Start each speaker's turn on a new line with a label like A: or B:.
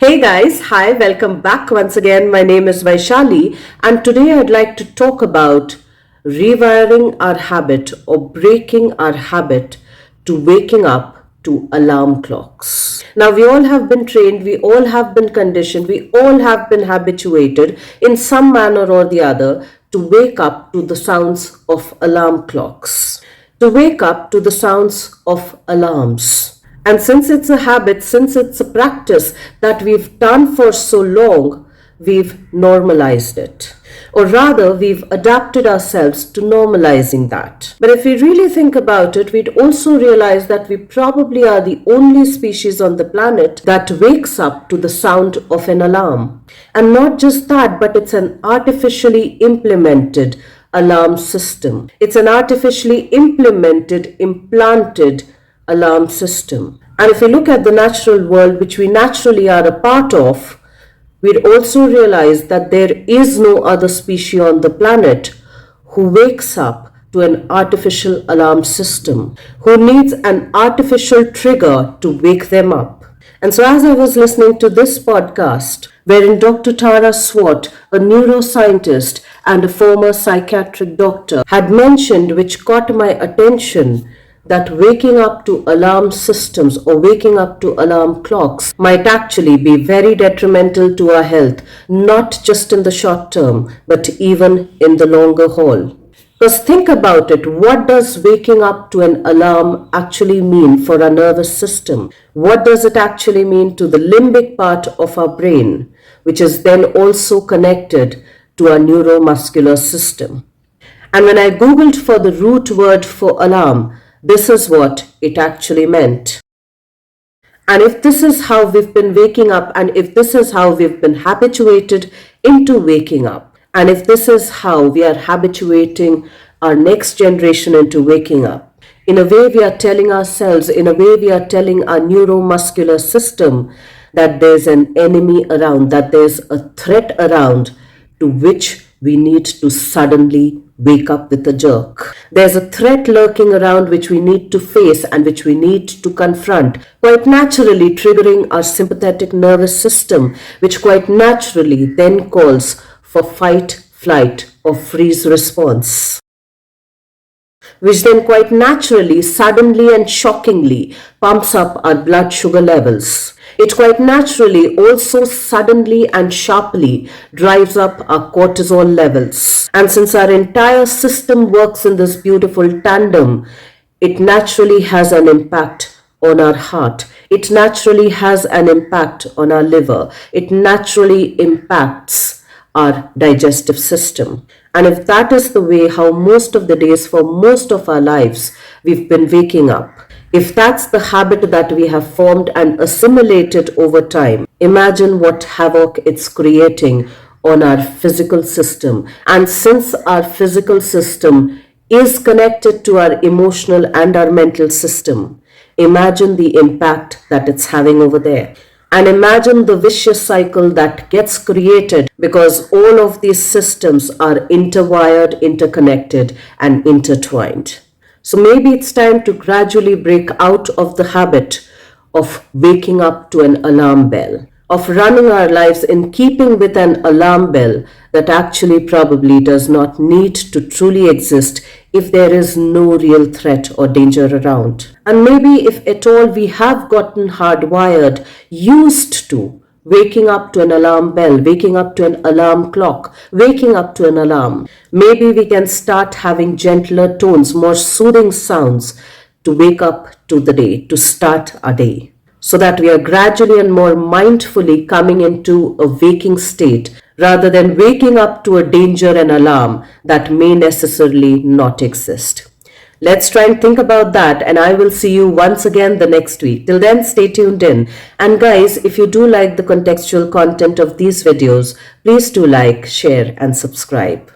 A: Hey guys, hi, welcome back once again. My name is Vaishali, and today I'd like to talk about rewiring our habit or breaking our habit to waking up to alarm clocks. Now, we all have been trained, we all have been conditioned, we all have been habituated in some manner or the other to wake up to the sounds of alarm clocks, to wake up to the sounds of alarms. And since it's a habit, since it's a practice that we've done for so long, we've normalized it. Or rather, we've adapted ourselves to normalizing that. But if we really think about it, we'd also realize that we probably are the only species on the planet that wakes up to the sound of an alarm. And not just that, but it's an artificially implemented alarm system. It's an artificially implanted alarm system. And if we look at the natural world, which we naturally are a part of, we'd also realize that there is no other species on the planet who wakes up to an artificial alarm system, who needs an artificial trigger to wake them up. And so as I was listening to this podcast, wherein Dr. Tara Swart, a neuroscientist and a former psychiatric doctor, had mentioned, which caught my attention, that waking up to alarm systems or waking up to alarm clocks might actually be very detrimental to our health, not just in the short term, but even in the longer haul. Because think about it, what does waking up to an alarm actually mean for our nervous system? What does it actually mean to the limbic part of our brain, which is then also connected to our neuromuscular system? And when I googled for the root word for alarm, this is what it actually meant. And if this is how we've been waking up, and if this is how we've been habituated into waking up, and if this is how we are habituating our next generation into waking up, in a way we are telling ourselves, in a way we are telling our neuromuscular system that there's an enemy around, that there's a threat around to which we need to suddenly wake up with a jerk. There's a threat lurking around which we need to face and which we need to confront, quite naturally triggering our sympathetic nervous system, which quite naturally then calls for fight, flight, or freeze response, which then quite naturally, suddenly and shockingly pumps up our blood sugar levels. It quite naturally also suddenly and sharply drives up our cortisol levels. And since our entire system works in this beautiful tandem, it naturally has an impact on our heart. It naturally has an impact on our liver. It naturally impacts our digestive system. And if that is the way how most of the days for most of our lives we've been waking up, if that's the habit that we have formed and assimilated over time, imagine what havoc it's creating on our physical system. And since our physical system is connected to our emotional and our mental system, imagine the impact that it's having over there. And imagine the vicious cycle that gets created because all of these systems are interwired, interconnected, and intertwined. So maybe it's time to gradually break out of the habit of waking up to an alarm bell, of running our lives in keeping with an alarm bell that actually probably does not need to truly exist if there is no real threat or danger around. And maybe if at all we have gotten hardwired, used to waking up to an alarm bell, waking up to an alarm clock, waking up to an alarm, maybe we can start having gentler tones, more soothing sounds to wake up to the day, to start our day, so that we are gradually and more mindfully coming into a waking state rather than waking up to a danger and alarm that may necessarily not exist. Let's try and think about that, and I will see you once again the next week. Till then, stay tuned in. And guys, if you do like the contextual content of these videos, please do like, share, and subscribe.